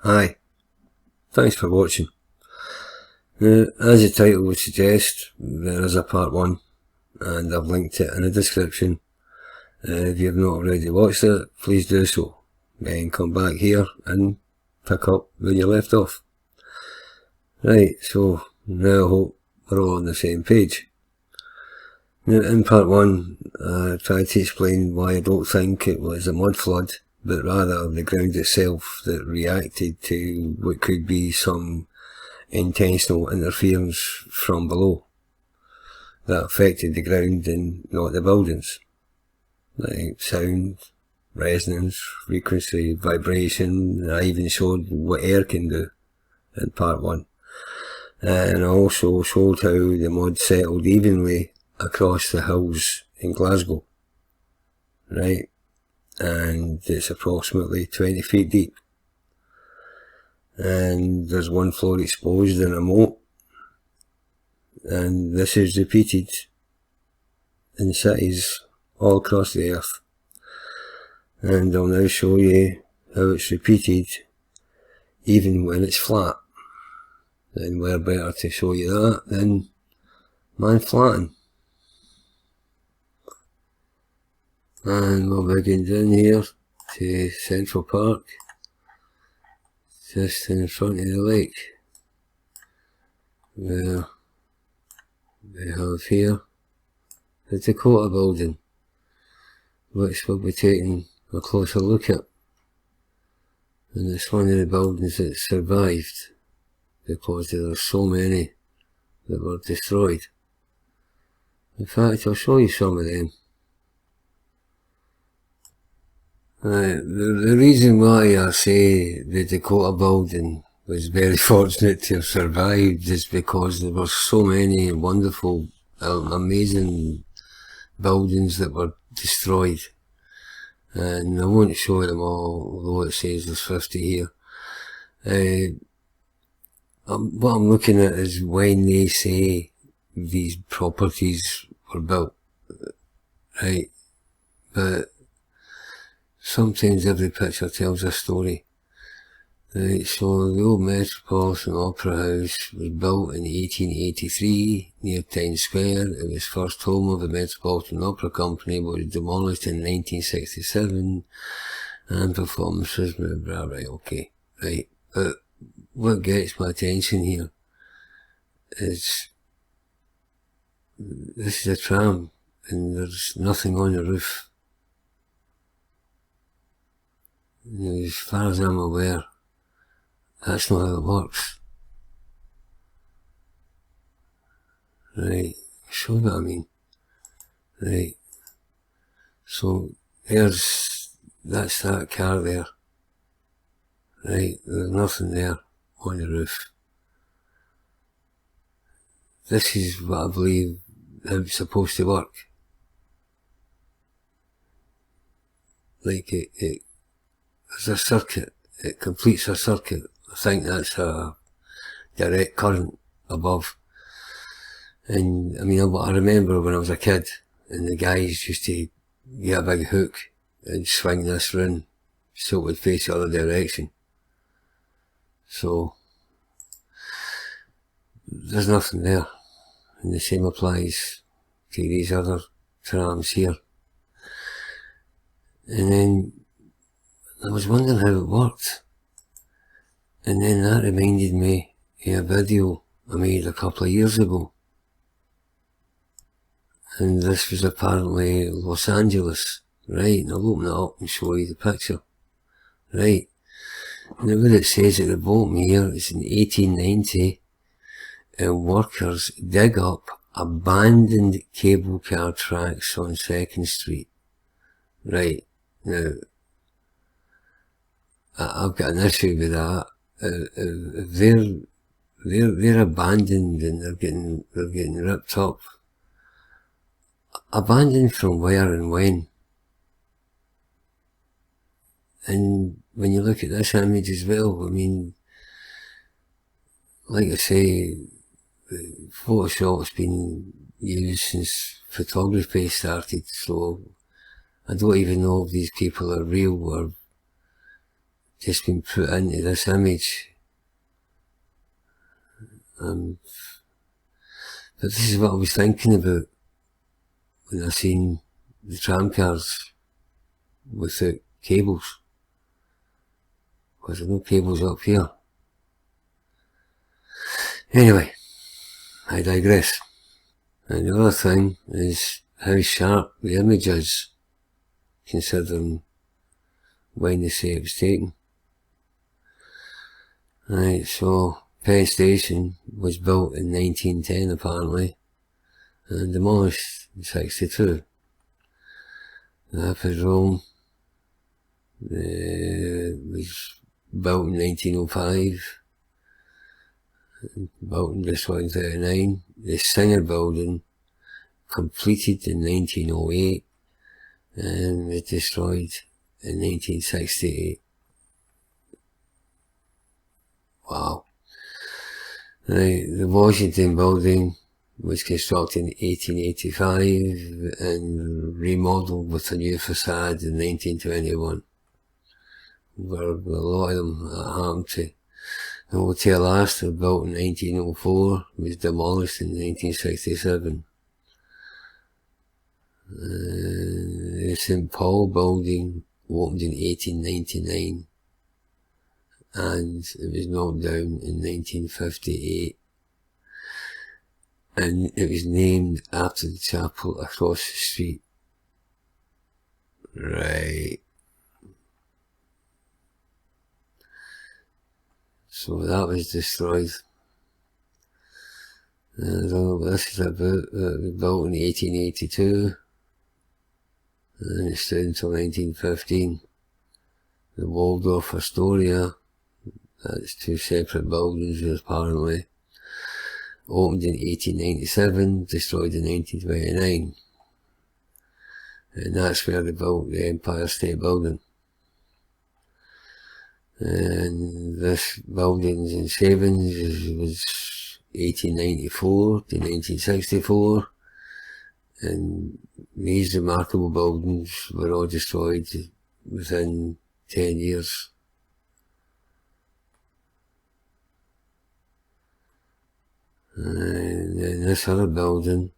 Hi, thanks for watching. As the title would suggest, there is a part 1 and I've linked it in the description. If you have not already watched it, please do so. Then come back here and pick up where you left off. Right, so now I hope we're all on the same page. Now in part 1 I tried to explain why I don't think it was a mud flood, but rather the ground itself that reacted to what could be some intentional interference from below that affected the ground and not the buildings, like sound, resonance, frequency, vibration. I even showed what air can do in part 1, and I also showed how the mud settled evenly across the hills in Glasgow, right, and it's approximately 20 feet deep, and there's one floor exposed in a moat, and this is repeated in cities all across the earth. And I'll now show you how it's repeated even when it's flat. And where better to show you that than Manflatten. And we're begin down here to Central Park, just in front of the lake, where we have here the Dakota Building, which we'll be taking a closer look at. And it's one of the buildings that survived because there are so many that were destroyed. In fact, I'll show you some of them. The reason why I say the Dakota Building was very fortunate to have survived is because there were so many wonderful, amazing buildings that were destroyed. And I won't show them all, although it says there's 50 here. What I'm looking at is when they say these properties were built, right? But sometimes every picture tells a story. Right, so the old Metropolitan Opera House was built in 1883 near Times Square. It was first home of the Metropolitan Opera Company, but was demolished in 1967, and performances were right, okay, right. But what gets my attention here is this is a tram and there's nothing on the roof. As far as I'm aware, that's not how it works. Right, show what I mean. Right, so that's that car there. Right, there's nothing there on the roof. This is what I believe how it's supposed to work. Like there's a circuit, it completes a circuit. I think that's a direct current above. And I mean, I remember when I was a kid and the guys used to get a big hook and swing this round so it would face the other direction. So there's nothing there, and the same applies to these other trams here. And then I was wondering how it worked, and then that reminded me of a video I made a couple of years ago, and this was apparently Los Angeles, right? And I'll open it up and show you the picture, right? And what it says at the bottom here is in 1890, workers dig up abandoned cable car tracks on 2nd Street. Right, now, I've got an issue with that. If they're abandoned and they're getting ripped up, abandoned from where and when? And when you look at this image as well, I mean, like I say, Photoshop's been used since photography started, so I don't even know if these people are real or just been put into this image. But this is what I was thinking about when I seen the tram cars without cables, because there are no cables up here. Anyway, I digress. And the other thing is how sharp the image is, considering when they say it was taken. Right, so Penn Station was built in 1910 apparently, and demolished in 62. The Hippodrome was built in 1905, built and destroyed in 39. The Singer Building completed in 1908 and was destroyed in 1968. Wow. Right, the Washington Building was constructed in 1885 and remodelled with a new facade in 1921. Where a lot of them happened to. The Hotel Astor, built in 1904, was demolished in 1967. The St. Paul Building opened in 1899 and it was knocked down in 1958. And it was named after the chapel across the street. Right. So that was destroyed. I don't know what this is about. It was built in 1882 and it stood until 1915. The Waldorf Astoria, that's two separate buildings apparently, opened in 1897, destroyed in 1929. And that's where they built the Empire State Building. And this buildings in savings was 1894 to 1964, and these remarkable buildings were all destroyed within 10 years. And then this other building,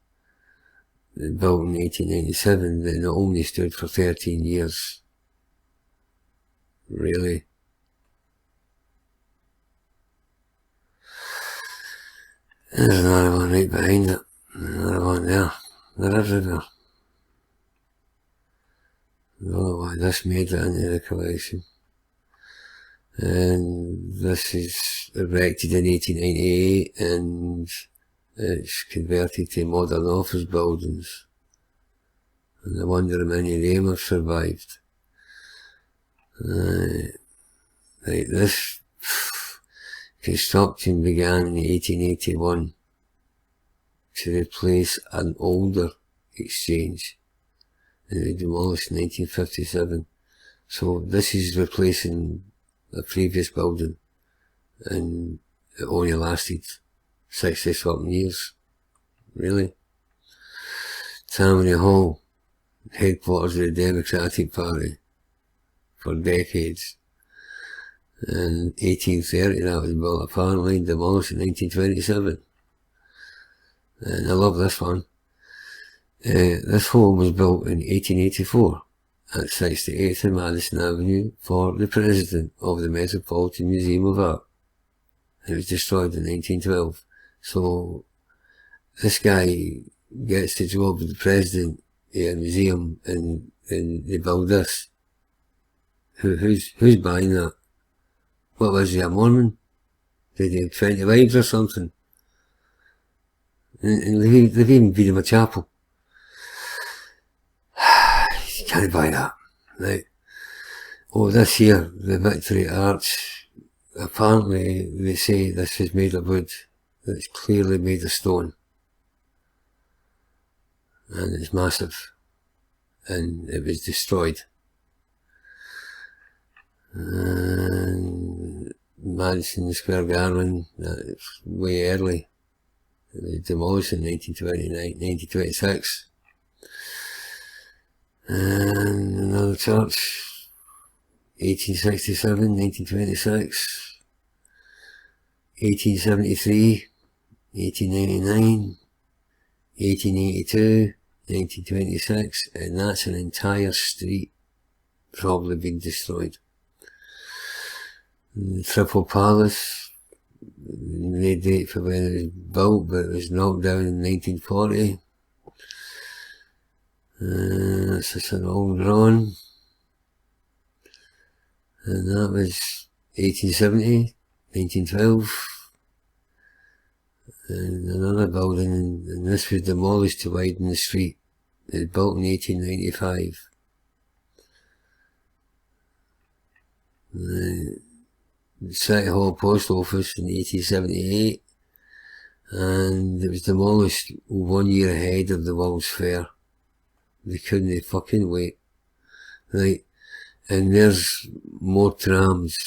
built in 1897, that not only stood for 13 years. Really? There's another one right behind it. Another one there. They're everywhere. I don't know why this made it into the collection. And this is erected in 1898 and it's converted to modern office buildings. And I wonder how many of them have survived. Like this construction began in 1881 to replace an older exchange, and it was demolished in 1957. So this is replacing a previous building, and it only lasted 60-something years. Really? Tammany Hall, headquarters of the Democratic Party, for decades. In 1830 that was built, apparently demolished in 1927. And I love this one. This home was built in 1884 at 68th and Madison Avenue for the President of the Metropolitan Museum of Art. It was destroyed in 1912. So this guy gets the job of the President of a museum and they build this. Who's buying that? What was he, a Mormon? Did he have 20 wives or something? And they've even been him a chapel. You can't buy that. Right. Oh, this here, the Victory Arch, apparently they say this is made of wood. It's clearly made of stone. And it's massive. And it was destroyed. And Madison Square Garden, that's way early. It was demolished in 1926. And another church, 1867, 1926, 1873, 1899, 1882, 1926, and that's an entire street probably been destroyed. The Triple Palace, no date for when it was built, but it was knocked down in 1940. That's just an old drawing. And that was 1870, 1912. And another building, and this was demolished to widen the street. It was built in 1895. The City Hall Post Office in 1878, and it was demolished 1 year ahead of the World's Fair. They couldn't fucking wait. Right, and there's more trams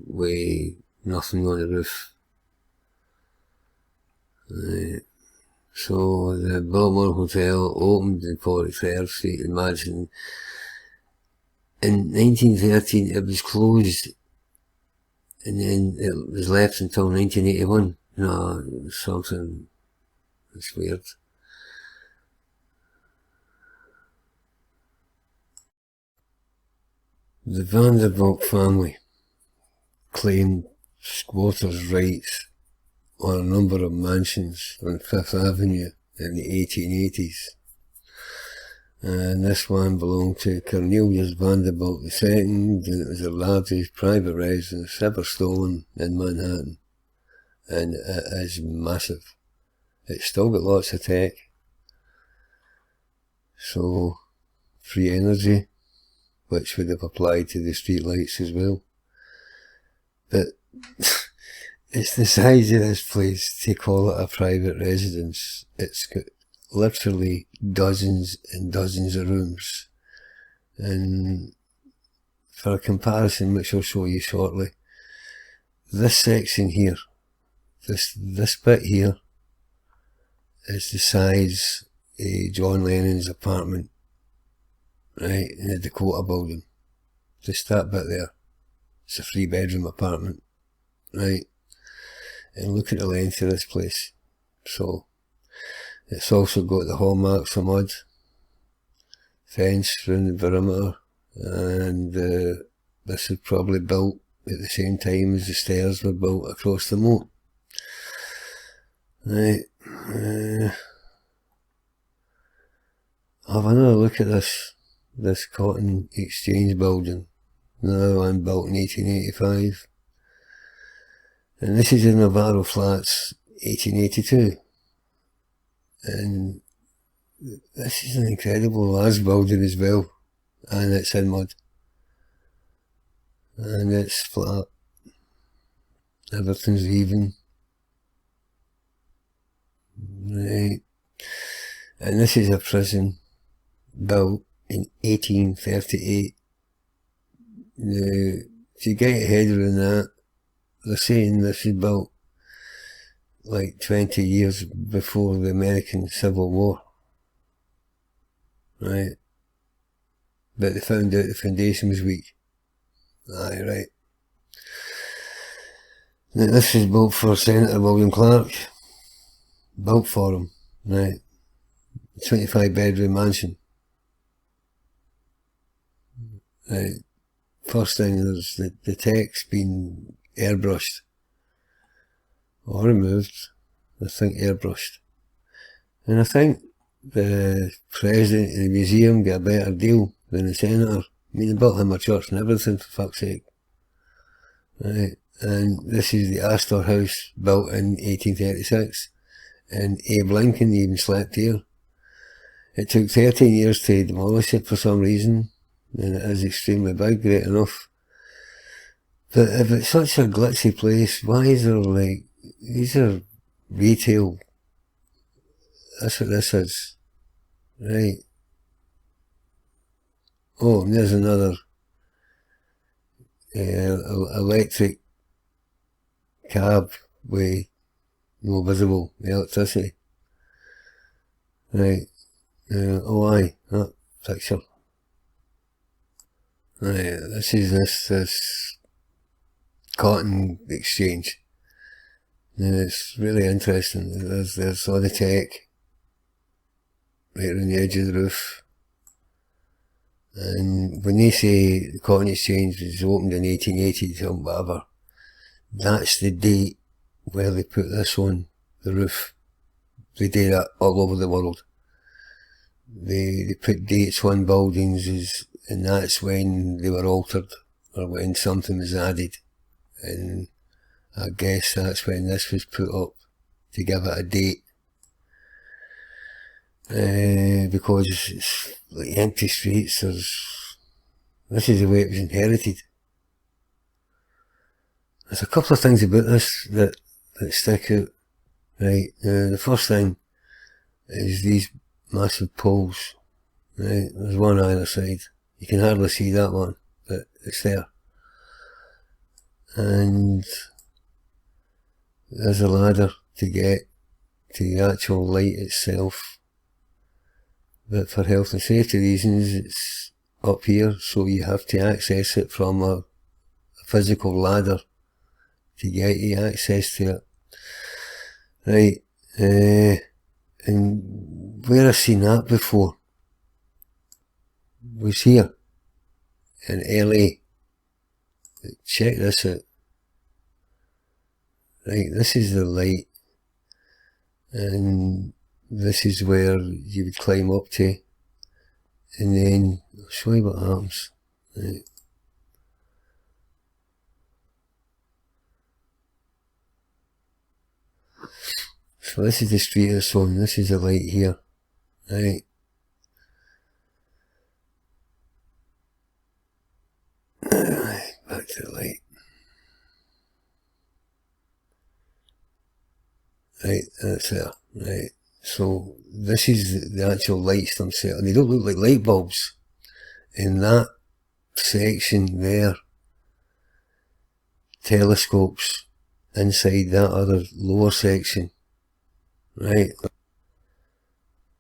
with nothing on the roof. Right. So the Biltmore Hotel opened in 43rd Street in Madison. In 1913 it was closed, and then it was left until 1981. No, something, it's weird. The Vanderbilt family claimed squatters' rights on a number of mansions on Fifth Avenue in the 1880s. And this one belonged to Cornelius Vanderbilt II, and it was the largest private residence ever stolen in Manhattan. And it is massive. It's still got lots of tech. So, free energy, which would have applied to the street lights as well. But it's the size of this place to call it a private residence. It's got literally dozens and dozens of rooms. And for a comparison, which I'll show you shortly, this section here, this bit here, is the size of John Lennon's apartment, right, in the Dakota Building. Just that bit there. It's a 3-bedroom apartment, right? And look at the length of this place. So, it's also got the hallmarks of mud, fence around the perimeter, and this was probably built at the same time as the stairs were built across the moat. Right, have another look at this Cotton Exchange building, another one built in 1885. And this is in Navarro Flats, 1882. And this is an incredible large building as well, and it's in mud, and it's flat, everything's even, right, and this is a prison built in 1838. Now, to get your head around that, they're saying this was built like 20 years before the American Civil War, right? But they found out the foundation was weak. Aye, right. Now this was built for Senator William Clark. Built for him, right? 25-bedroom mansion. Right. First thing, there's the text been airbrushed. Or removed. I think airbrushed. And I think the president of the museum got a better deal than the senator. I mean, they built him a church and everything, for fuck's sake. Right. And this is the Astor House, built in 1836. And Abe Lincoln even slept here. It took 13 years to demolish it for some reason. And it is extremely big, great enough. But if it's such a glitzy place, why is there like, these are retail. That's what this is. Right. Oh, and there's another electric cab with no visible electricity. Right. Oh aye, that picture. Right, this is this cotton exchange. And it's really interesting. There's all the tech right on the edge of the roof. And when they say the cotton exchange was opened in 1880 or whatever, that's the date where they put this on the roof. They do that all over the world. They put dates on buildings, and that's when they were altered, or when something was added. And I guess that's when this was put up, to give it a date. Because it's like empty streets, this is the way it was inherited. There's a couple of things about this that stick out. Right, the first thing is these massive poles. Right, there's one either side. You can hardly see that one, but it's there. And there's a ladder to get to the actual light itself. But for health and safety reasons, it's up here, so you have to access it from a physical ladder to get you access to it. Right, and where I've seen that before was here in LA. Check this out. Right, this is the light, and this is where you would climb up to, and then I'll show you what happens. Right. So this is the street it's on, this is the light here. Right. Back to the light. Right, that's there. Right. So this is the actual lights themselves. They don't look like light bulbs. In that section there, telescopes inside that other lower section. Right.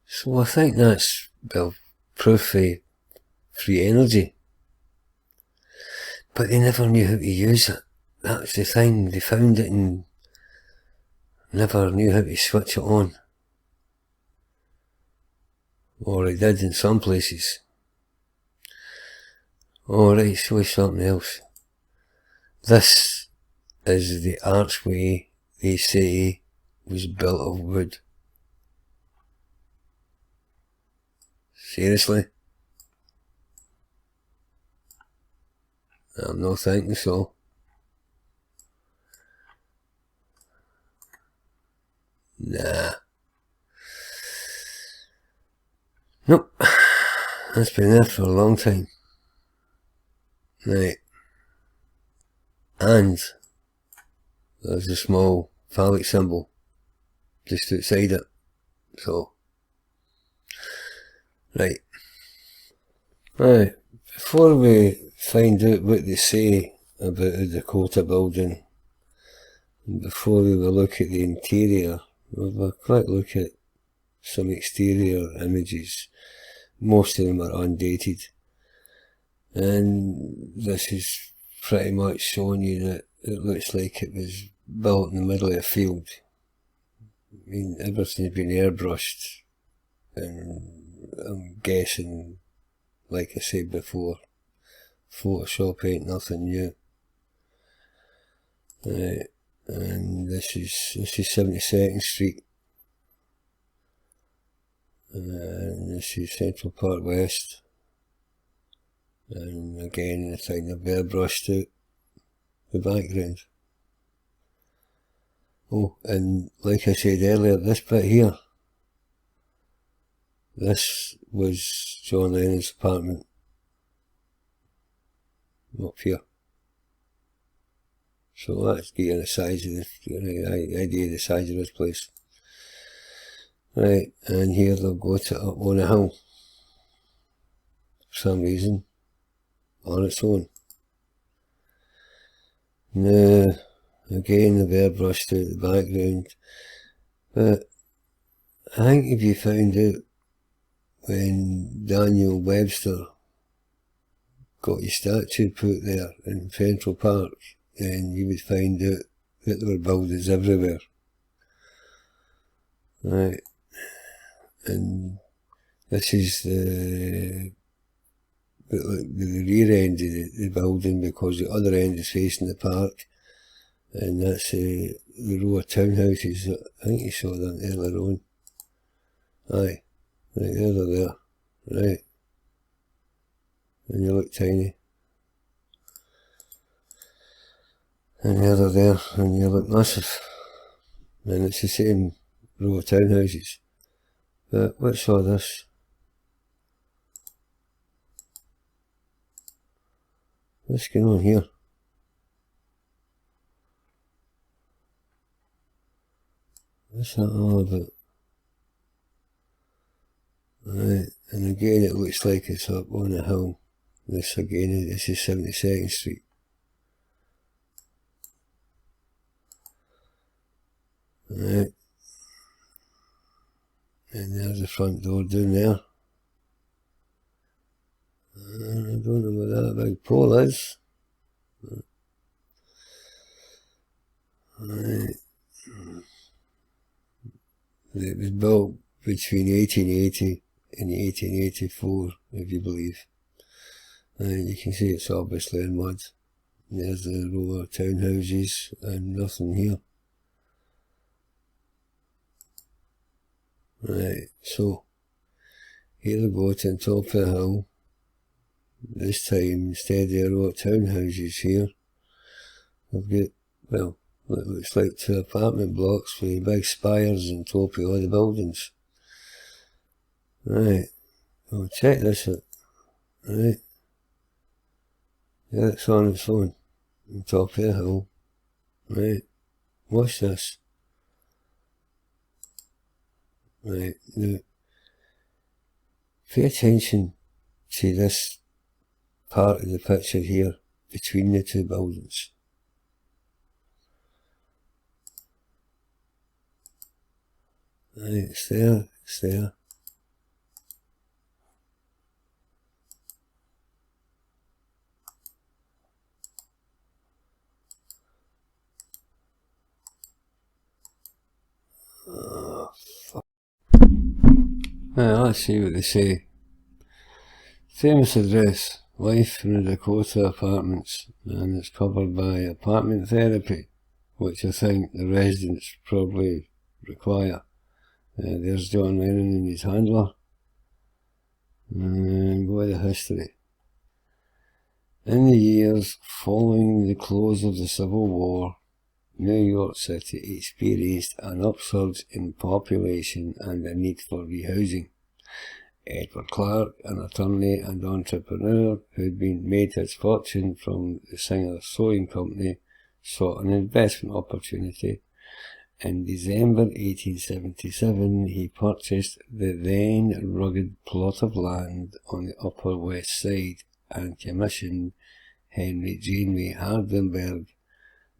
So I think that's, well, proof of free energy. But they never knew how to use it. That was the thing. They found it and never knew how to switch it on. Or they did in some places. Alright, so something else. This is the archway they say was built of wood. Seriously? I'm not thinking so. Nah. Nope. That's been there for a long time. Right. And there's a small phallic symbol just outside it. So, right. Right. Before we find out what they say about the Dakota Building, before we will look at the interior, we'll have a quick look at some exterior images. Most of them are undated, and this is pretty much showing you that it looks like it was built in the middle of a field. I mean, everything's been airbrushed, and I'm guessing, like I said before, Photoshop ain't nothing new. And this is 72nd Street, and this is Central Park West, and again the thing they've airbrushed out the background. Oh, and like I said earlier, this bit here, this was John Lennon's apartment up here. So that's getting the size of the idea of the size of this place. Right, and here they'll go to up on a hill for some reason on its own. Now, again they've airbrushed out the background, but I think if you found out when Daniel Webster got his statue put there in Central Park, then you would find out that there were buildings everywhere. Right, and this is the rear end of the building, because the other end is facing the park, and that's the row of townhouses. I think you saw that earlier on. Aye, right there, they're there. Right, and you look tiny. And the other there, and you look massive. And it's the same row of townhouses. But what's all this? What's going on here? What's that all about? Right, and again it looks like it's up on a hill. This again, this is 72nd Street. Right, and there's the front door down there. And I don't know what that big pole is. Right. It was built between 1880 and 1884, if you believe. And you can see it's obviously in mud. There's the row of townhouses and nothing here. Right, so here we go to the top of the hill. This time, instead of a row of townhouses here, we've got, well, it looks like 2 apartment blocks with big spires on top of all the buildings. Right, well, check this out. Right, yeah, it's on its own, on top of the hill. Right, watch this. Right, now, pay attention to this part of the picture here, between the 2 buildings. Right, it's there, it's there. Oh, fuck. Well, let's see what they say. Famous address, life in the Dakota apartments, and it's covered by apartment therapy, which I think the residents probably require. There's John Lennon and his handler. And go to the history. In the years following the close of the Civil War, New York City experienced an upsurge in population and a need for rehousing. Edward Clark, an attorney and entrepreneur who had made his fortune from the Singer Sewing Company, sought an investment opportunity. In December 1877, he purchased the then rugged plot of land on the Upper West Side and commissioned Henry Janeway Hardenberg,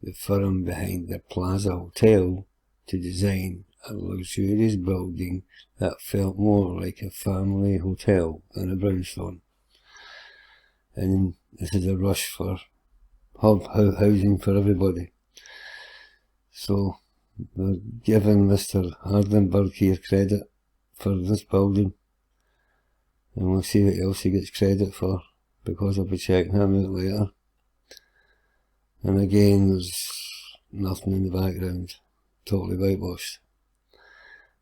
the firm behind the Plaza Hotel, to design a luxurious building that felt more like a family hotel than a brownstone. And this is a rush for housing for everybody. So we're giving Mr. Hardenberg here credit for this building, and we'll see what else he gets credit for, because I'll be checking him out later. And again, there's nothing in the background, totally whitewashed.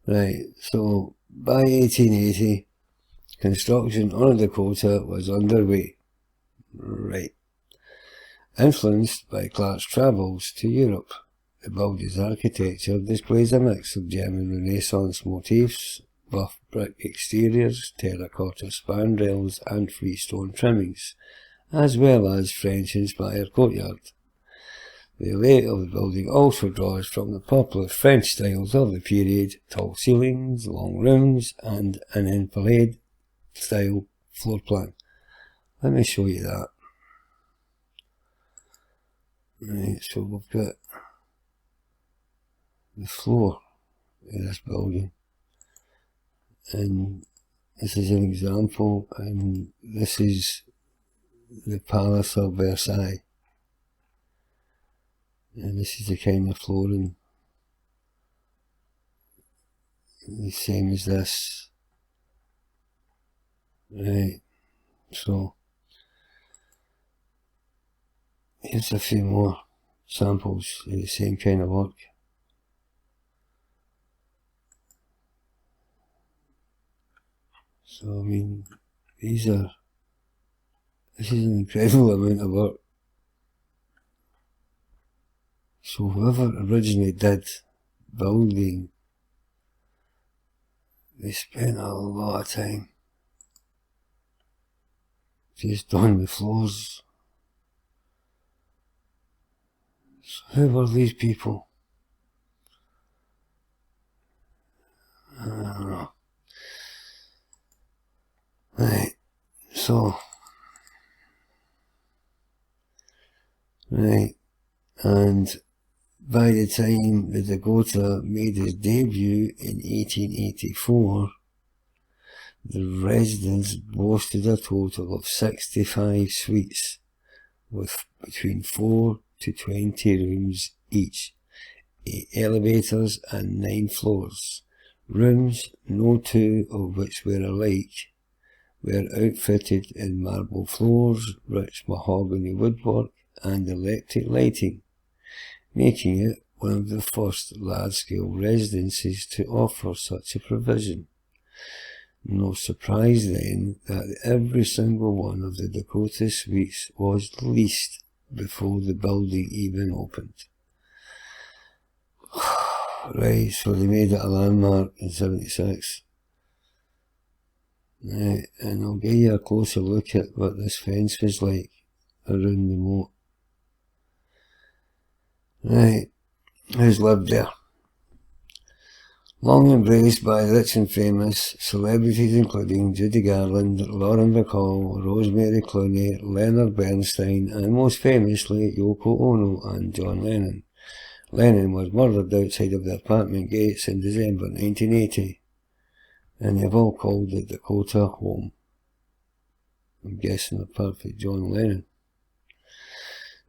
Right, so by 1880, construction on Dakota was underway. Right. Influenced by Clark's travels to Europe, the building's architecture displays a mix of German Renaissance motifs, buff brick exteriors, terracotta spandrels and freestone trimmings, as well as French-inspired courtyard. The layout of the building also draws from the popular French styles of the period: tall ceilings, long rooms, and an enfilade style floor plan. Let me show you that. Right, so we've got the floor of this building, and this is an example, and this is the Palace of Versailles. And this is the kind of flooring, the same as this. Right, so here's a few more samples of the same kind of work. So I mean, this is an incredible amount of work. So whoever originally did building, they spent a lot of time just on the floors. So who were these people? I don't know. Right, so, right, and by the time the Dakota made his debut in 1884, the residence boasted a total of 65 suites, with between 4 to 20 rooms each, 8 elevators and 9 floors. Rooms, no two of which were alike, were outfitted in marble floors, rich mahogany woodwork and electric lighting, making it one of the first large-scale residences to offer such a provision. No surprise then that every single one of the Dakota suites was leased before the building even opened. Right, so they made it a landmark in 76. Right, and I'll give you a closer look at what this fence was like around the moat. Right, who's lived there? Long embraced by rich and famous celebrities including Judy Garland, Lauren Bacall, Rosemary Clooney, Leonard Bernstein, and most famously Yoko Ono and John Lennon. Lennon was murdered outside of the apartment gates in December 1980, and they've all called it Dakota home. I'm guessing apart from John Lennon.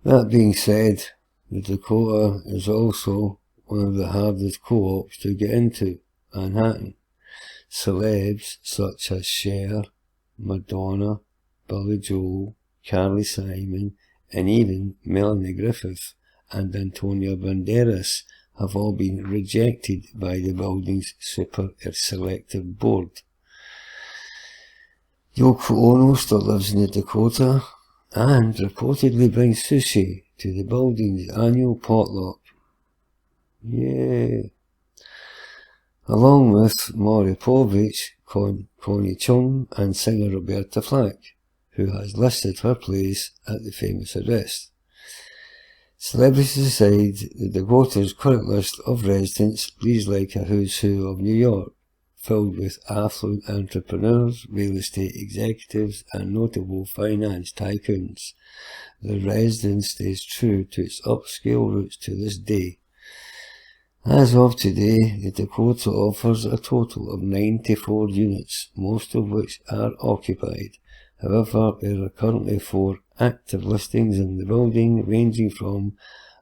That being said, the Dakota is also one of the hardest co-ops to get into Manhattan. Celebs such as Cher, Madonna, Billy Joel, Carly Simon, and even Melanie Griffith and Antonio Banderas have all been rejected by the building's super selective board. Yoko Ono still lives in the Dakota and reportedly brings sushi to the building's annual potluck. Yay! Along with Maury Povich, Connie Chung, and singer Roberta Flack, who has listed her place at the famous address. Celebrities aside, the Dakota's current list of residents reads like a who's who of New York, filled with affluent entrepreneurs, real estate executives, and notable finance tycoons. The residence stays true to its upscale roots to this day. As of today, the Dakota offers a total of 94 units, most of which are occupied. However, there are currently 4 active listings in the building, ranging from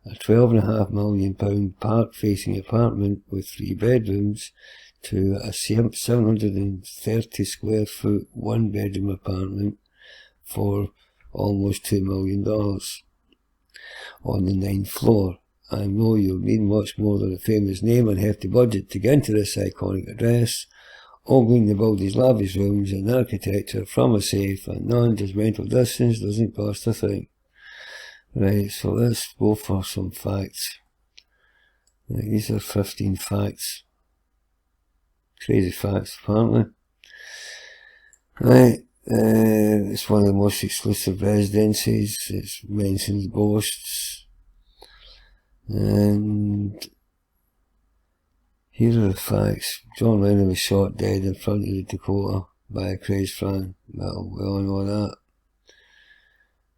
a £12.5 million park-facing apartment with 3 bedrooms to a 730 square foot 1-bedroom apartment for almost $2 million on the 9th floor. I know you'll need much more than a famous name and hefty budget to get into this iconic address. Ogling the building's lavish rooms and architecture from a safe and non-judgmental distance doesn't cost a thing. Right, so let's go for some facts. Right, these are 15 facts. Crazy facts, apparently. Right, it's one of the most exclusive residencies. It mentions ghosts. And here are the facts. John Lennon was shot dead in front of the Dakota by a crazed fan. Well, we all know that.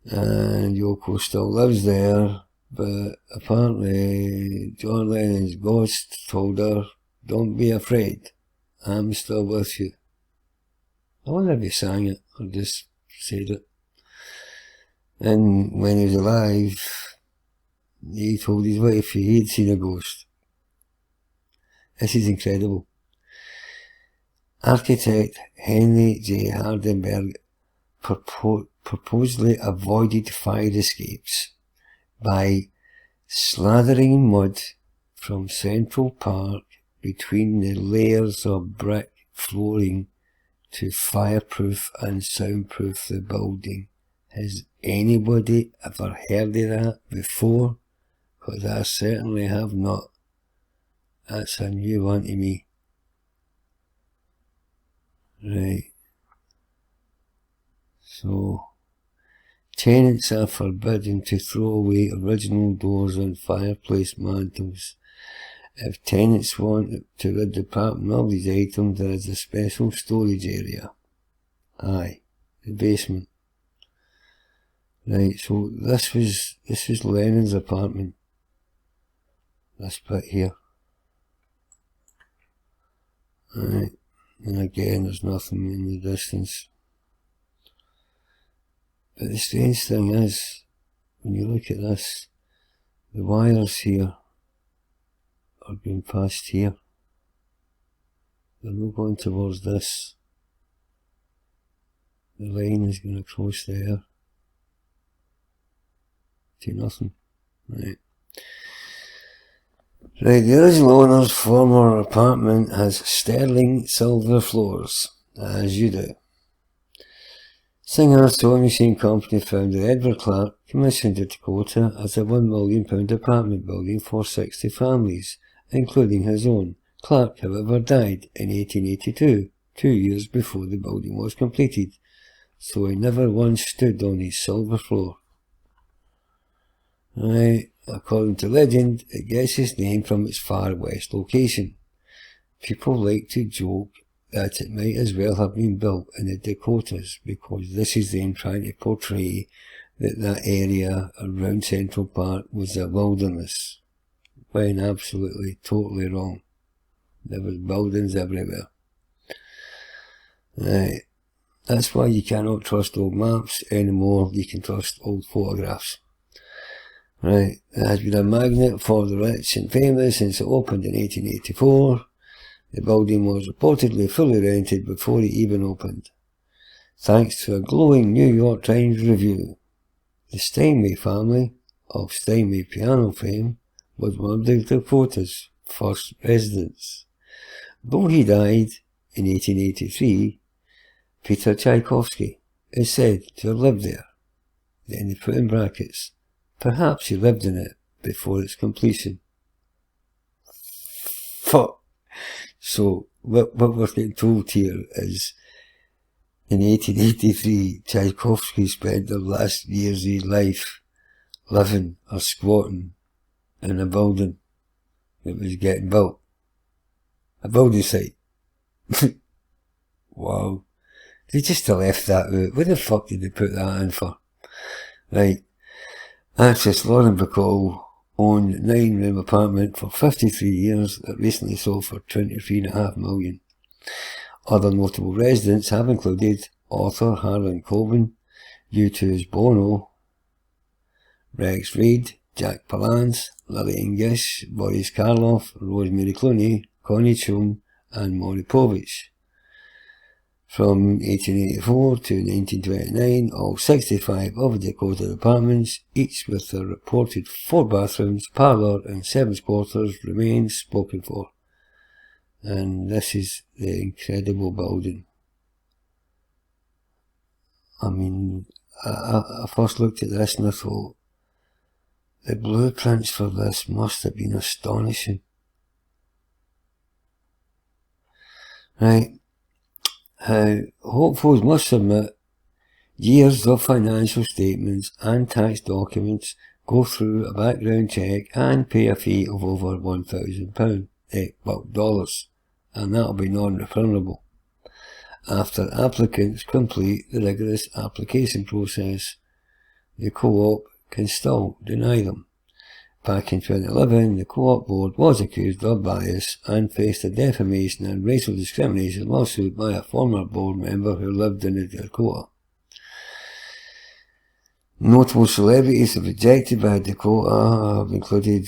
And Yoko still lives there, but apparently John Lennon's ghost told her, "Don't be afraid, I'm still with you." I wonder if he sang it or just said it. And when he was alive, he told his wife he'd seen a ghost. This is incredible. Architect Henry J. Hardenberg purposely avoided fire escapes by slathering mud from Central Park between the layers of brick flooring to fireproof and soundproof the building. Has anybody ever heard of that before? Because I certainly have not. That's a new one to me. Right. So, tenants are forbidden to throw away original doors and fireplace mantles. If tenants want to rid the apartment of these items, there is a special storage area. Aye, the basement. Right, so this was Lennon's apartment. This bit here. Right, and again there's nothing in the distance. But the strange thing is, when you look at this, the wires here are being passed here. They're not going towards this. The line is going across there to nothing. Right. Right, the original owner's former apartment has sterling silver floors, as you do. Singer sewing machine company founder Edward Clark commissioned the Dakota as a £1 million apartment building for 60 families, including his own. Clark, however, died in 1882, 2 years before the building was completed, so he never once stood on his silver floor. Right, according to legend, it gets its name from its far west location. People like to joke that it might as well have been built in the Dakotas, because this is them trying to portray that that area around Central Park was a wilderness, when absolutely totally wrong. There was buildings everywhere. Right. That's why you cannot trust old maps anymore. You can trust old photographs. Right. It has been a magnet for the rich and famous since it opened in 1884. The building was reportedly fully rented before it even opened, thanks to a glowing New York Times review. The Steinway family, of Steinway piano fame, was one of the Dakota's first residents. Though he died in 1883, Peter Tchaikovsky is said to have lived there. Then they put in brackets, perhaps he lived in it before its completion. Fuck. So, what we're getting told here is, in 1883, Tchaikovsky spent the last years of his life living or squatting in a building that was getting built. A building site. Wow. They just have left that out. What the fuck did they put that in for? Right. Actress Lauren Bacall owned a 9-room apartment for 53 years that recently sold for $23.5 million. Other notable residents have included author Harlan Coben, U2's Bono, Rex Reed, Jack Palance, Lillian Gish, Boris Karloff, Rosemary Clooney, Connie Chung, and Maury Povich. From 1884 to 1929, all 65 of the Dakota apartments, each with their reported 4 bathrooms, parlour and 7 quarters, remain spoken for. And this is the incredible building. I mean, I first looked at this and I thought, the blueprints for this must have been astonishing. Right. How hopefuls must submit years of financial statements and tax documents, go through a background check and pay a fee of over £1,000, dollars, and that'll be non-refundable after applicants complete the rigorous application process. The co-op can still deny them. Back in 2011, the co-op board was accused of bias and faced a defamation and racial discrimination lawsuit by a former board member who lived in the Dakota. Notable celebrities rejected by Dakota have included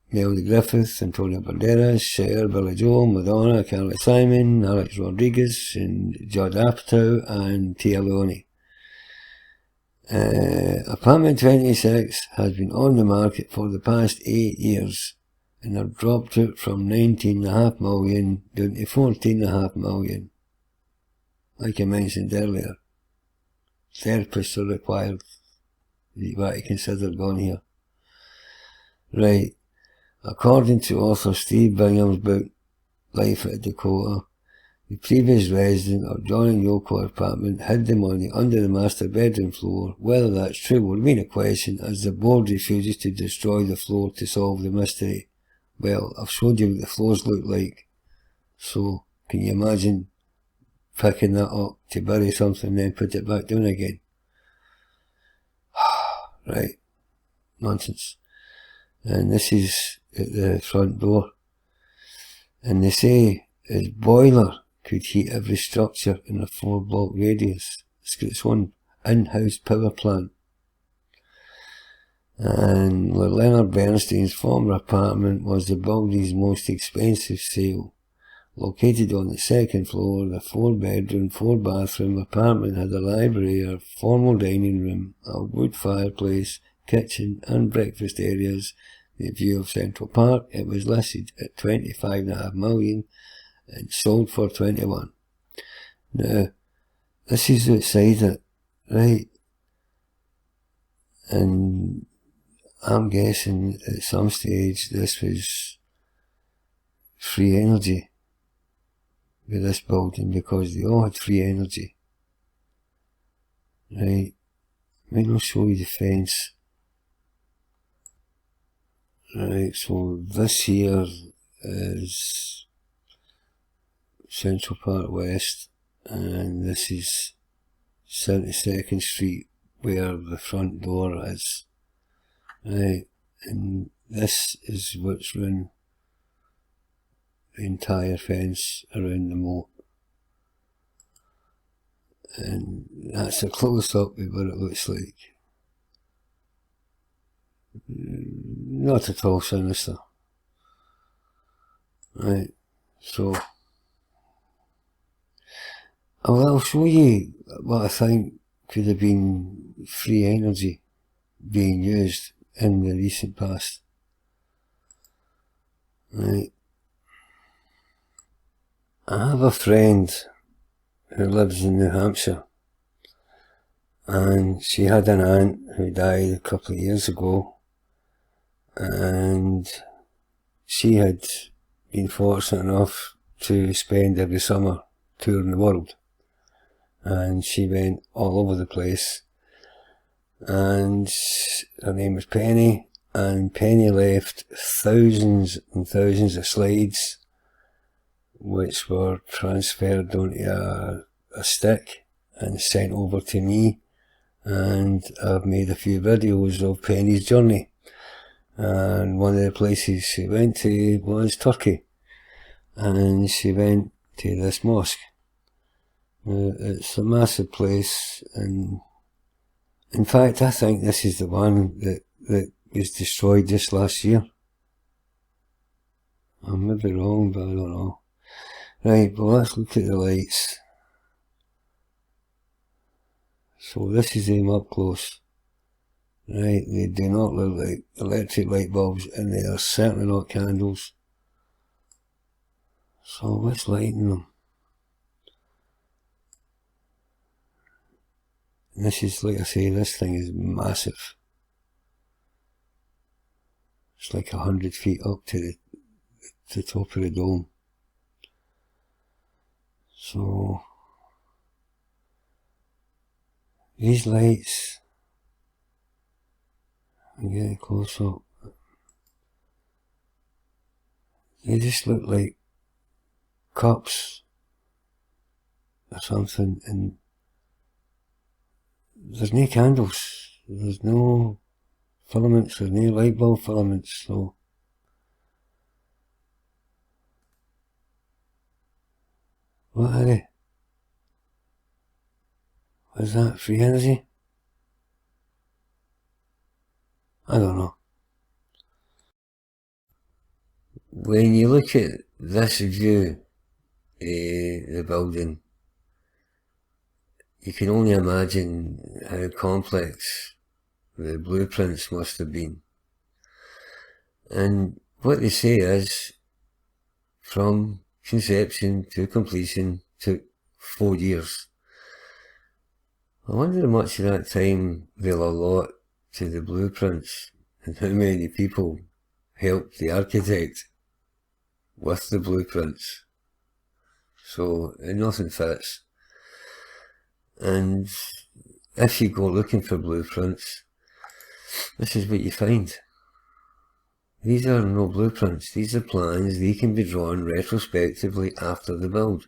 Melody Griffith, Antonio Banderas, Cher, Billy Joel, Madonna, Carly Simon, Alex Rodriguez, and Judd Apatow, and Tia Leone. Apartment 26 has been on the market for the past 8 years, and have dropped it from 19.5 million down to 14.5 million. Like I mentioned earlier, therapists are required. You might to consider going here. Right. According to author Steve Bingham's book, Life at Dakota, the previous resident of John and Yoko apartment hid the money under the master bedroom floor. Whether that's true will remain a question, as the board refuses to destroy the floor to solve the mystery. Well, I've showed you what the floors look like, so can you imagine picking that up to bury something and then put it back down again? Right, nonsense. And this is at the front door, and they say his boiler could heat every structure in a 4-block radius. It's got its own in-house power plant. And Leonard Bernstein's former apartment was the building's most expensive sale. Located on the second floor, the 4-bedroom, 4-bathroom apartment had a library, a formal dining room, a wood fireplace, kitchen and breakfast areas, the view of Central Park. It was listed at 25.5 million and sold for 21. Now, this is outside it, right? And I'm guessing at some stage this was free energy with this building, because they all had free energy. Right? Maybe I'll show you the fence. Right, so this here is Central Park West, and this is 72nd Street where the front door is. Right, and this is what's run the entire fence around the moat. And that's a close up of what it looks like. Not at all sinister. Right, so I'll show you what I think could have been free energy being used in the recent past. Right. I have a friend who lives in New Hampshire, and she had an aunt who died a couple of years ago, and she had been fortunate enough to spend every summer touring the world, and she went all over the place, and her name was Penny, and Penny left thousands and thousands of slides which were transferred onto a stick and sent over to me, and I've made a few videos of Penny's journey. And one of the places she went to was Turkey, and she went to this mosque. It's a massive place, and in fact I think this is the one that was destroyed just last year. I may be wrong, but I don't know. Right, well let's look at the lights. So this is them up close. Right, they do not look like electric light bulbs, and they are certainly not candles. So what's lighting them? And this is, like I say, this thing is massive. It's like 100 feet up to the top of the dome. So these lights, I'm getting close up, they just look like cups or something, and there's no candles, there's no filaments, there's no light bulb filaments. So what are they? What is that? Free energy? I don't know. When you look at this view of the building, you can only imagine how complex the blueprints must have been. And what they say is, from conception to completion took 4 years. I wonder how much of that time they'll allot to the blueprints and how many people helped the architect with the blueprints. So nothing fits. And if you go looking for blueprints, this is what you find. These are no blueprints, these are plans. They can be drawn retrospectively after the build.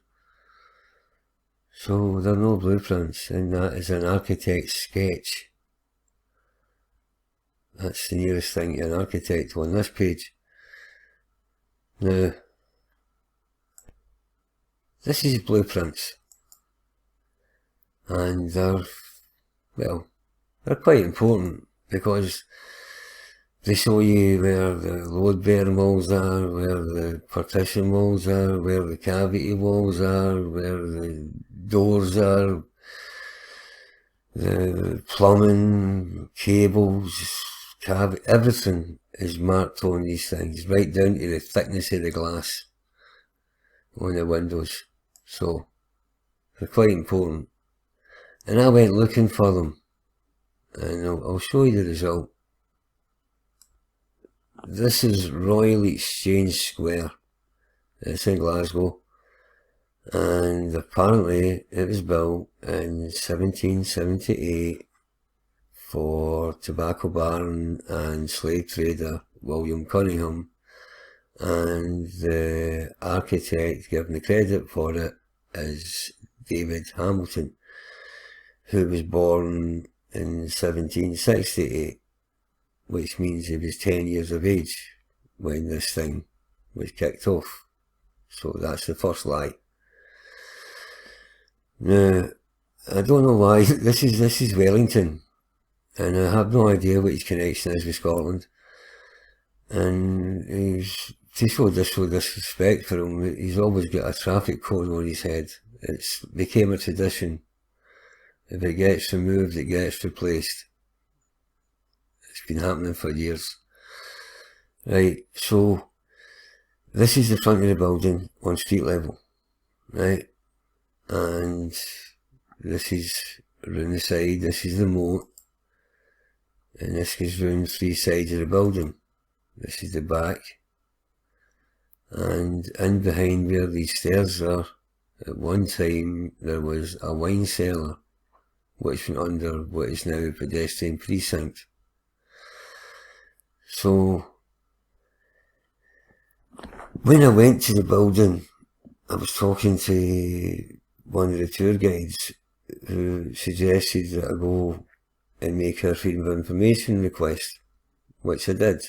So there are no blueprints, and that is an architect's sketch. That's the nearest thing to an architect on this page. Now, this is blueprints, and they're quite important because they show you where the load bear walls are, where the partition walls are, where the cavity walls are, where the doors are, the plumbing, cables, everything is marked on these things, right down to the thickness of the glass on the windows. So they're quite important. And I went looking for them, and I'll show you the result. This is Royal Exchange Square. It's in Glasgow, and apparently it was built in 1778 for tobacco baron and slave trader William Cunningham, and the architect given the credit for it is David Hamilton, who was born in 1768, which means he was 10 years of age when this thing was kicked off. So that's the first lie. Now, I don't know why, this is Wellington, and I have no idea what his connection is with Scotland. And he's, to show disrespect for him, he's always got a traffic cone on his head. It's became a tradition. If it gets removed, it gets replaced. It's been happening for years. Right, so this is the front of the building on street level, right? And this is around the side, this is the moat, and this goes round 3 sides of the building. This is the back, and in behind where these stairs are, at one time there was a wine cellar which went under what is now a pedestrian precinct. So when I went to the building, I was talking to one of the tour guides who suggested that I go and make a Freedom of Information request, which I did.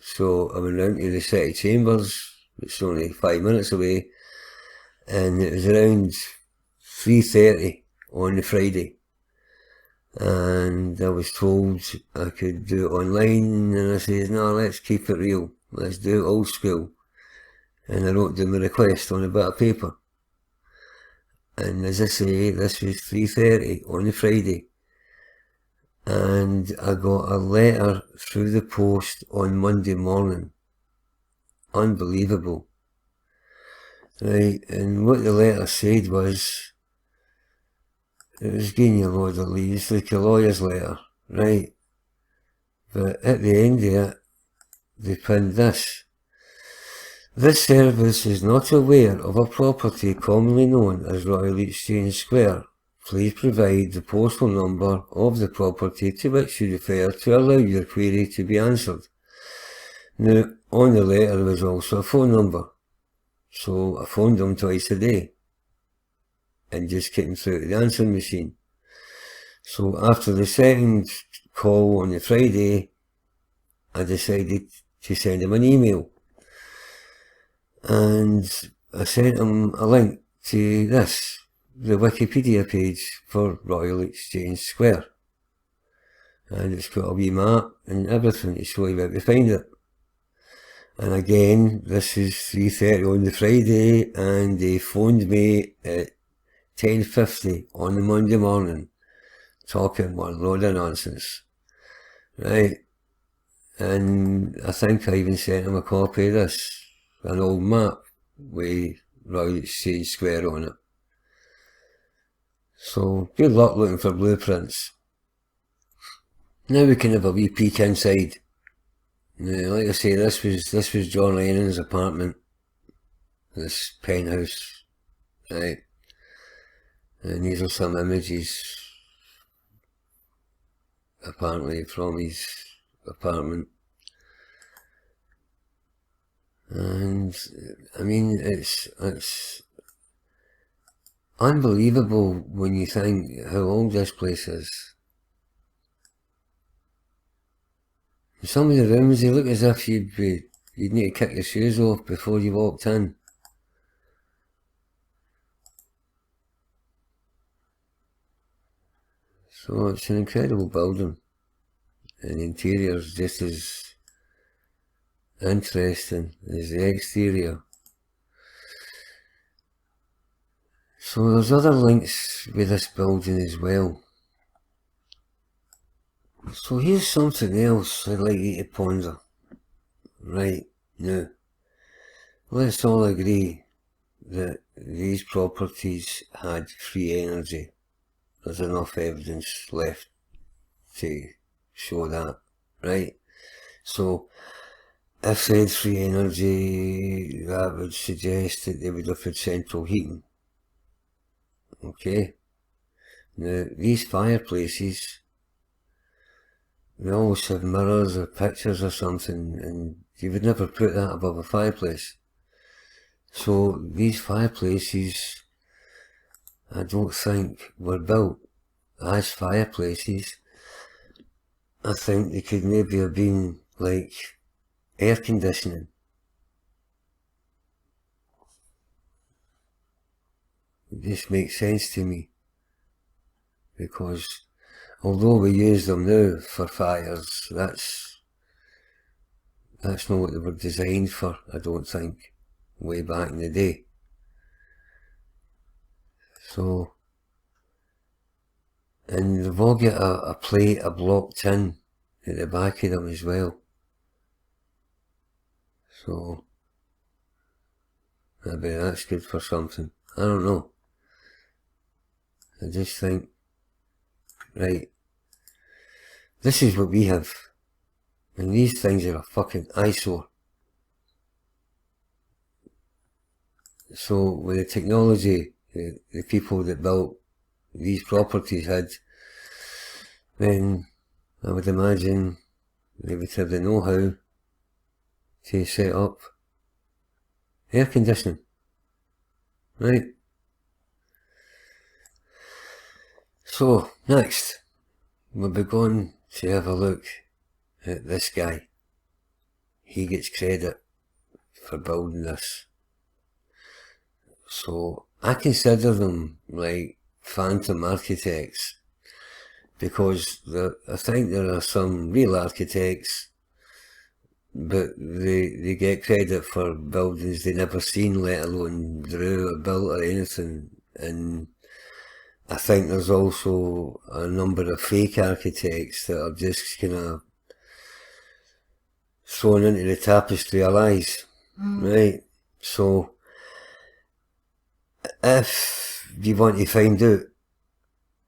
So I went round to the City Chambers, which is only 5 minutes away, and it was around 3:30 on the Friday. And I was told I could do it online, and I said, no, let's keep it real, let's do it old school. And I wrote down my request on a bit of paper. And as I say, this was 3:30 on the Friday. And I got a letter through the post on Monday morning. Unbelievable. Right, and what the letter said was, it was giving you a load of leaves, like a lawyer's letter, right? But at the end of it, they pinned this. This service is not aware of a property commonly known as Royal Exchange Square. Please provide the postal number of the property to which you refer to allow your query to be answered. Now, on the letter was also a phone number, so I phoned them twice a day and just came through to the answering machine. So after the second call on the Friday, I decided to send him an email, and I sent him a link to this, the Wikipedia page for Royal Exchange Square. and it's got a wee map and everything to show you where to find it. And again, this is 3:30 on the Friday, and they phoned me at 10:50 on the Monday morning, talking one load of nonsense, right? And I think I even sent him a copy of this, an old map with Roy Sage Square on it. So good luck looking for blueprints. Now we can have a wee peek inside. Now, like I say, this was John Lennon's apartment, this penthouse, right? And these are some images, apparently from his apartment. And I mean, it's unbelievable when you think how old this place is. Some of the rooms, they look as if you'd need to kick your shoes off before you walked in. So it's an incredible building, and the interior's just as interesting as the exterior. So there's other links with this building as well. So here's something else I'd like you to ponder. Right, now, let's all agree that these properties had free energy. There's enough evidence left to show that, right? So, if they had free energy, that would suggest that they would have had central heating. Okay? Now, these fireplaces, they always have mirrors or pictures or something, and you would never put that above a fireplace. So these fireplaces, I don't think were built as fireplaces. I think they could maybe have been like air conditioning. It just makes sense to me, because although we use them now for fires, that's not what they were designed for, I don't think, way back in the day. So, and they've all got a plate of block tin at the back of them as well. So, maybe that's good for something. I don't know. I just think, right, this is what we have. And these things are a fucking eyesore. So with the technology the people that built these properties had, then I would imagine they would have the know-how to set up air conditioning, right? So next, we'll be going to have a look at this guy. He gets credit for building this. So I consider them like phantom architects, because I think there are some real architects, but they get credit for buildings they never seen, let alone drew or built or anything. And I think there's also a number of fake architects that are just kind of thrown into the tapestry of lies, right? So if you want to find out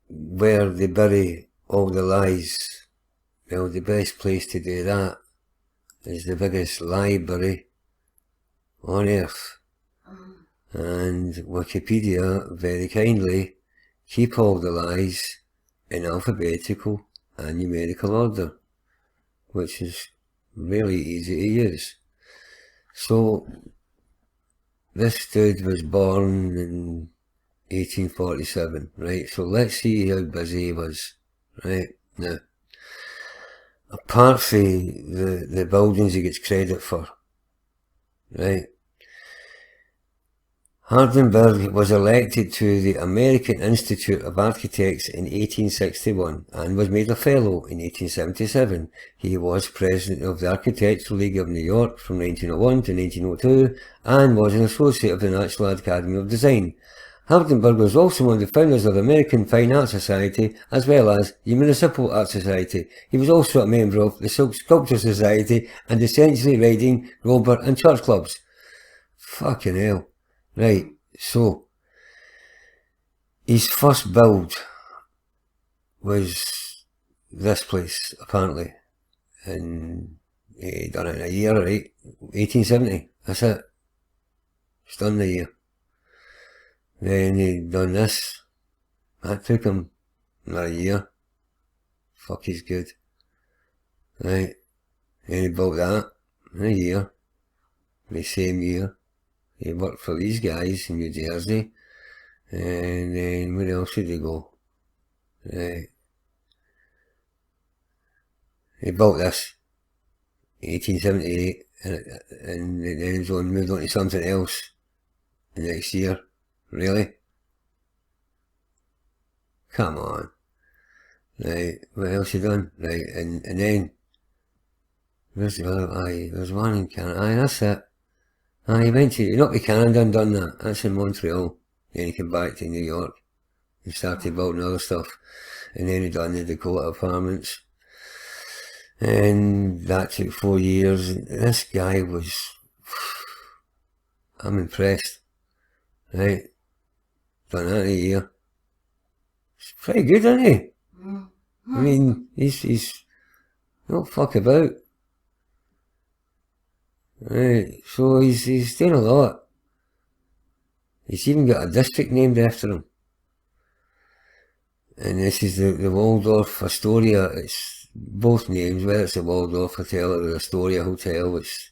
where they bury all the lies, well, the best place to do that is the biggest library on earth. And Wikipedia very kindly keep all the lies in alphabetical and numerical order, which is really easy to use. So this dude was born in 1847, right? So let's see how busy he was, right? Now, apart from the buildings he gets credit for, right? Hardenberg was elected to the American Institute of Architects in 1861 and was made a Fellow in 1877. He was President of the Architectural League of New York from 1901 to 1902 and was an Associate of the National Academy of Design. Hardenberg was also one of the founders of the American Fine Art Society as well as the Municipal Art Society. He was also a member of the Silk Sculpture Society and the Century Riding, Robert and Church Clubs. Fucking hell. Right, so his first build was this place, apparently, and he done it in a year, right? 1870, that's it. It's done in a year. Then he done this. That took him another year. Fuck, he's good. Right, then he built that in a year, the same year. He worked for these guys in New Jersey, and then where else did he go? He built this in 1878, and then he was moved on to something else the next year. Really? Come on. Right, what else he done? Right, and then, where's the other? Aye, there's one in Canada. Aye, that's it. He went to, not to Canada and done that. That's in Montreal. Then he came back to New York and started building other stuff. And then he done the Dakota Apartments. And that took 4 years. This guy was, I'm impressed. Right? Done that in a year. It's pretty good, isn't he? I mean, he's not fuck about. Right, so he's doing a lot. He's even got a district named after him. And this is the Waldorf Astoria. It's both names, whether it's the Waldorf Hotel or the Astoria Hotel. It's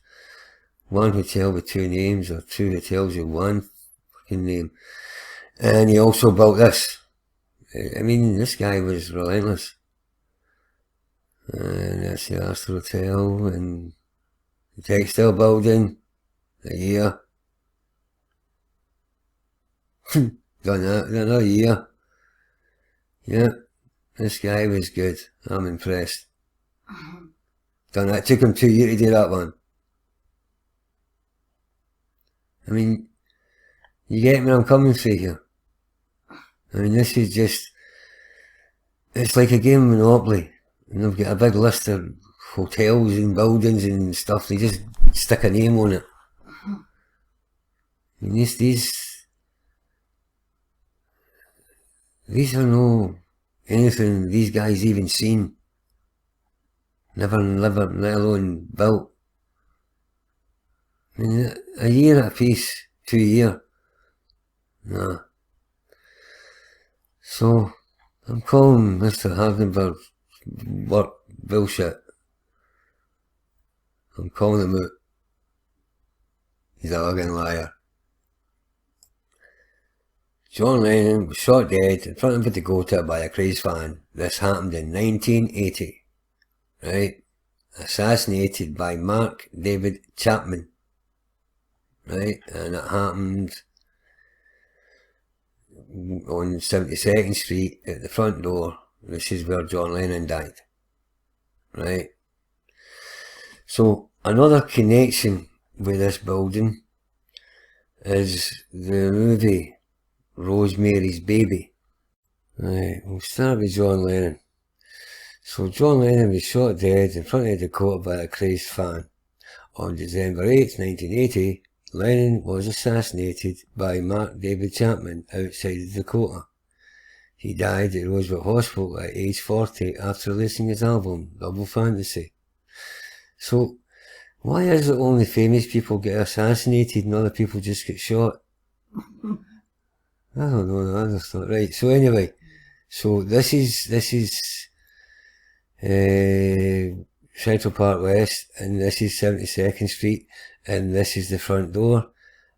one hotel with two names or two hotels with one fucking name. And he also built this. I mean, this guy was relentless. And that's the Astor Hotel and the textile building, a year. Done that in another year. Yeah, this guy was good. I'm impressed. Done that. It took him 2 years to do that one. I mean, you get me, I'm coming through here. I mean, this is just, it's like a game of Monopoly. And they've got a big list of hotels and buildings and stuff. They just stick a name on it. I mean, these are no anything these guys even seen. Never, let alone built. I mean, a year at a piece, 2 years. Nah. So, I'm calling Mr. Hardenberg work bullshit. I'm calling him out. He's a fucking liar. John Lennon was shot dead in front of the Dakota by a crazed fan. This happened in 1980. Right? Assassinated by Mark David Chapman. Right? And it happened on 72nd Street at the front door. This is where John Lennon died. Right? So, another connection with this building is the movie Rosemary's Baby. Right, we'll start with John Lennon. So John Lennon was shot dead in front of Dakota by a crazed fan. On December 8, 1980, Lennon was assassinated by Mark David Chapman outside of Dakota. He died at Roosevelt Hospital at age 40 after releasing his album, Double Fantasy. So, why is it only famous people get assassinated and other people just get shot? I don't know, I just thought, right, so anyway, so this is Central Park West, and this is 72nd Street, and this is the front door,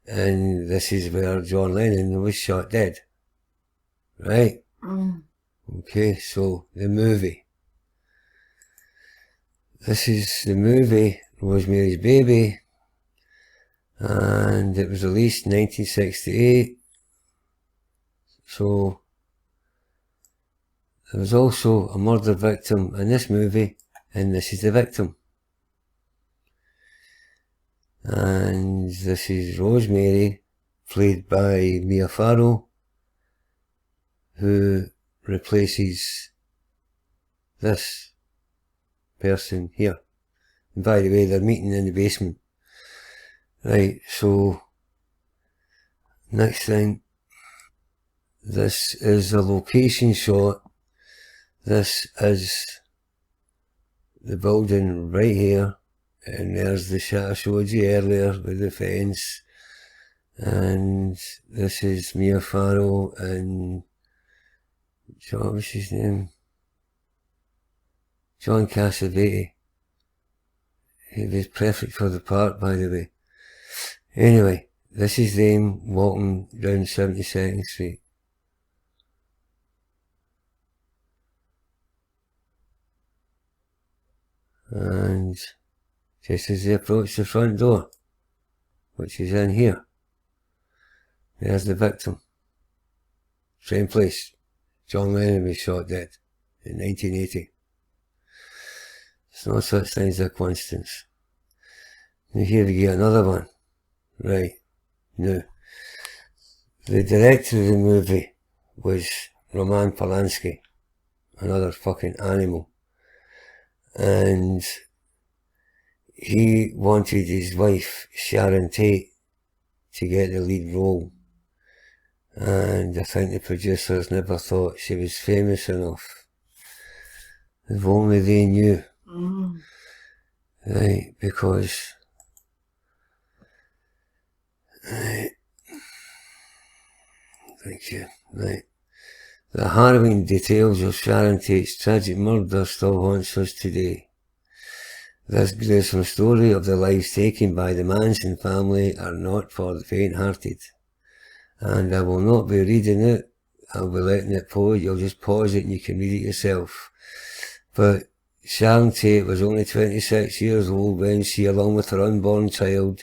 and this is where John Lennon was shot dead. Right? Okay, so the movie. This is the movie, Rosemary's Baby, and it was released in 1968. So there was also a murder victim in this movie, and this is the victim. And this is Rosemary, played by Mia Farrow, who replaces this person here. And by the way, they're meeting in the basement. Right, so next thing, this is a location shot. This is the building right here, and there's the shot I showed you earlier with the fence. And this is Mia Farrow and what was his name? John Cassavetes. He was perfect for the part, by the way. Anyway, this is them walking down 72nd Street. And just as they approach the front door, which is in here, there's the victim. Same place. John Lennon was shot dead in 1980. There's no such thing as a coincidence. And here we get another one. Right. Now, the director of the movie was Roman Polanski, another fucking animal. And he wanted his wife, Sharon Tate, to get the lead role. And I think the producers never thought she was famous enough. If only they knew. Right, because... Right. Thank you. Right. The harrowing details of Sharon Tate's tragic murder still haunts us today. This gruesome story of the lives taken by the Manson family are not for the faint-hearted. And I will not be reading it, I'll be letting it play. You'll just pause it and you can read it yourself. But Sharon Tate was only 26 years old when she, along with her unborn child,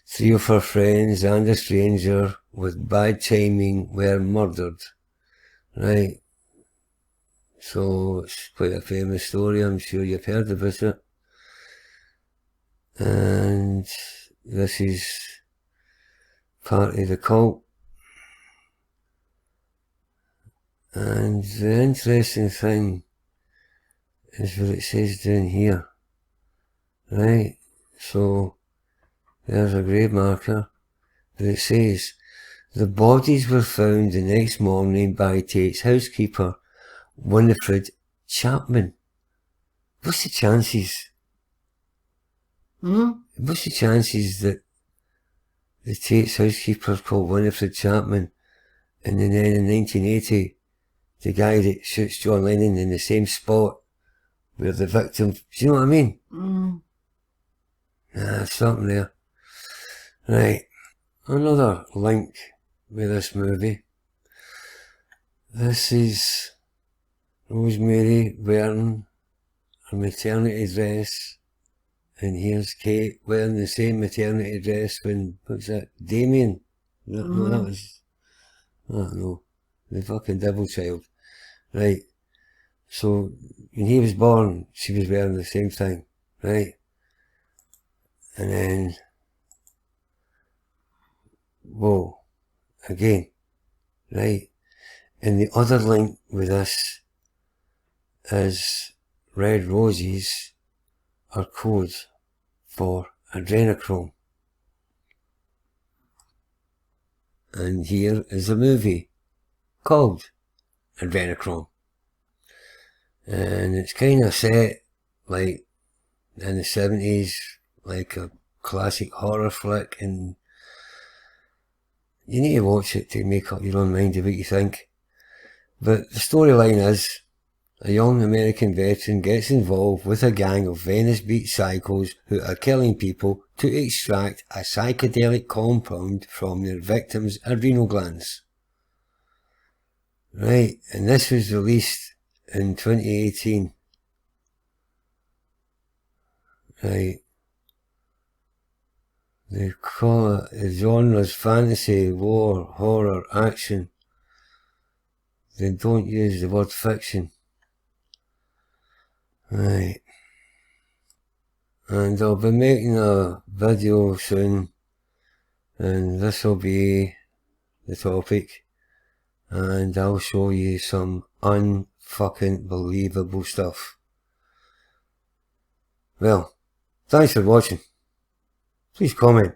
3 of her friends and a stranger with bad timing, were murdered. Right? So it's quite a famous story, I'm sure you've heard about it. And this is part of the cult. And the interesting thing is what it says down here. Right? So there's a grave marker. But it says, the bodies were found the next morning by Tate's housekeeper, Winifred Chapman. What's the chances? What's the chances that the Tate's housekeeper is called Winifred Chapman, and then in 1980, the guy that shoots John Lennon in the same spot where the victim, do you know what I mean? Nah, something there. Right. Another link with this movie. This is Rosemary wearing her maternity dress, and here's Kate wearing the same maternity dress when, what's that, Damien? No, that was, I don't know, the fucking devil child. Right. So, when he was born, she was wearing the same thing, right? And then, whoa, again, right? And the other link with this is red roses are code for adrenochrome. And here is a movie called Adrenochrome. And it's kind of set like in the 70s, like a classic horror flick, and you need to watch it to make up your own mind of what you think. But the storyline is, a young American veteran gets involved with a gang of Venice Beach psychos who are killing people to extract a psychedelic compound from their victims' adrenal glands. Right, and this was released in 2018. Right. They call it the genres fantasy, war, horror, action. They don't use the word fiction. Right. And I'll be making a video soon, and this will be the topic, and I'll show you some unfucking believable stuff. Well, thanks for watching. Please comment.